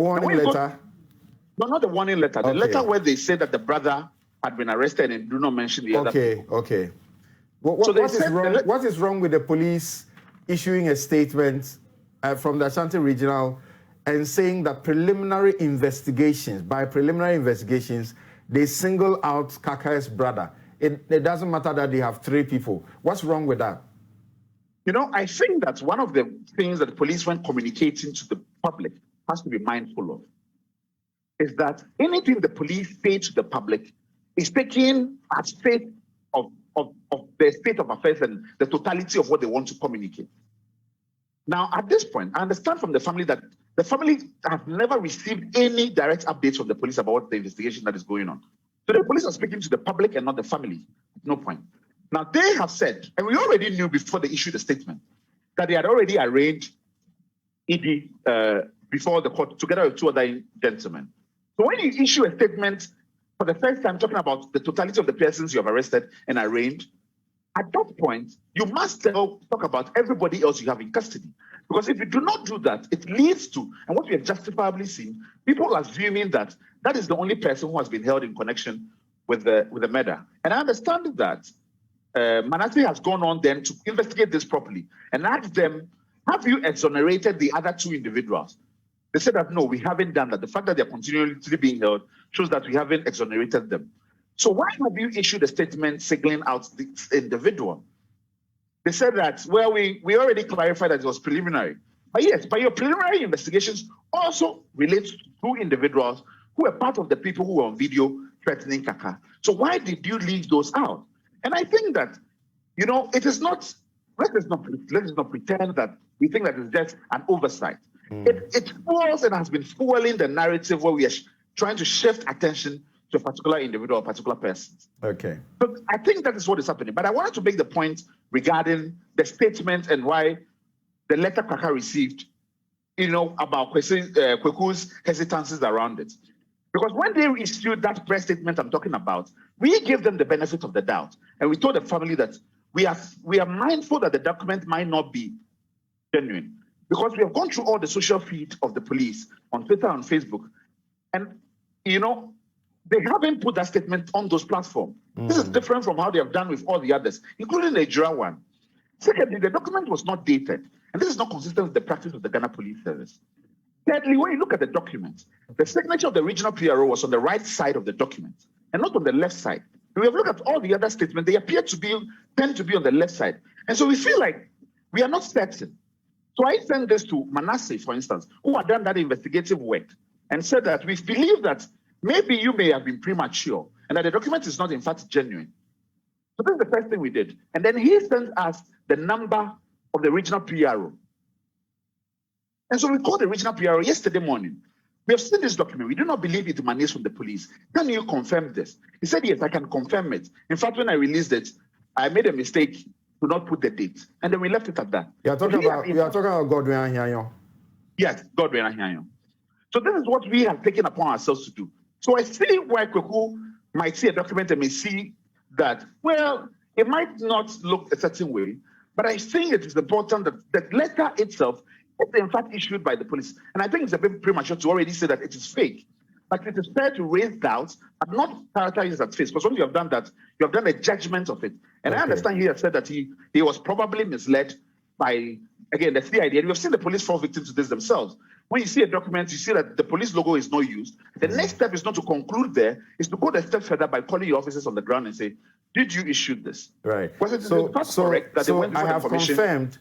Warning letter? No, not the warning letter. The letter where they said that the brother had been arrested and do not mention the other people. Okay. What is wrong with the police issuing a statement from the Ashanti Regional and saying that by preliminary investigations, they single out Kaaka's brother? It doesn't matter that they have 3 people. What's wrong with that? I think that one of the things that the police, when communicating to the public, has to be mindful of is that anything the police say to the public is taken as faith of the state of affairs and the totality of what they want to communicate. Now, at this point, I understand from the family that the family have never received any direct updates from the police about the investigation that is going on. So the police are speaking to the public and not the family. No point. Now, they have said, and we already knew before they issued the statement, that they had already arraigned ED before the court together with 2 other gentlemen. So when you issue a statement for the first time talking about the totality of the persons you have arrested and arraigned, at that point, you must talk about everybody else you have in custody. Because if you do not do that, it leads to, and what we have justifiably seen, people assuming that that is the only person who has been held in connection with the murder. And I understand that Manasseh has gone on then to investigate this properly and asked them, have you exonerated the other 2 individuals? They said that, no, we haven't done that. The fact that they're continually being held shows that we haven't exonerated them. So why have you issued a statement singling out this individual? They said that, well, we already clarified that it was preliminary. But yes, but your preliminary investigations also relate to 2 individuals who were part of the people who were on video threatening Kaaka. So why did you leave those out? And I think that, it is not, let's not pretend that we think that it's just an oversight. It fuels and has been fueling the narrative where we are trying to shift attention to a particular individual or particular person. Okay. So I think that is what is happening. But I wanted to make the point regarding the statement and why the letter Kaaka received, about Kweku's hesitancies around it. Because when they issued that press statement I'm talking about, we gave them the benefit of the doubt. And we told the family that we are mindful that the document might not be genuine. Because we have gone through all the social feed of the police on Twitter and Facebook. And, they haven't put that statement on those platforms. This is different from how they have done with all the others, including the Nigeria one. Secondly, the document was not dated. And this is not consistent with the practice of the Ghana Police Service. Thirdly, when you look at the document, the signature of the regional PRO was on the right side of the document and not on the left side. We have looked at all the other statements, they tend to be on the left side. And so we feel like we are not certain. So I sent this to Manasseh, for instance, who had done that investigative work and said that we believe that maybe you may have been premature and that the document is not in fact genuine. So this is the first thing we did. And then he sent us the number of the regional PRO. And so we called the regional PRO yesterday morning. We have seen this document. We do not believe it emanates from the police. Can you confirm this? He said, yes, I can confirm it. In fact, when I released it, I made a mistake to not put the date. And then we left it at that. You are talking about Godwin Ahianyo. Yes, Godwin Ahianyo. So this is what we have taken upon ourselves to do. So I see why Kweku might see a document and may see that, well, it might not look a certain way, but I think it is important that the letter itself is in fact issued by the police. And I think it's a bit premature to already say that it is fake. But it is fair to raise doubts, but not characterize it as fake. Because once you have done that, you have done a judgment of it. And I understand he has said that he was probably misled by, again, the CID. And we have seen the police fall victim to this themselves. When you see a document, you see that the police logo is not used. The next step is not to conclude there, is to go a step further by calling your officers on the ground and say, did you issue this? Right. Was it correct that they went I have confirmed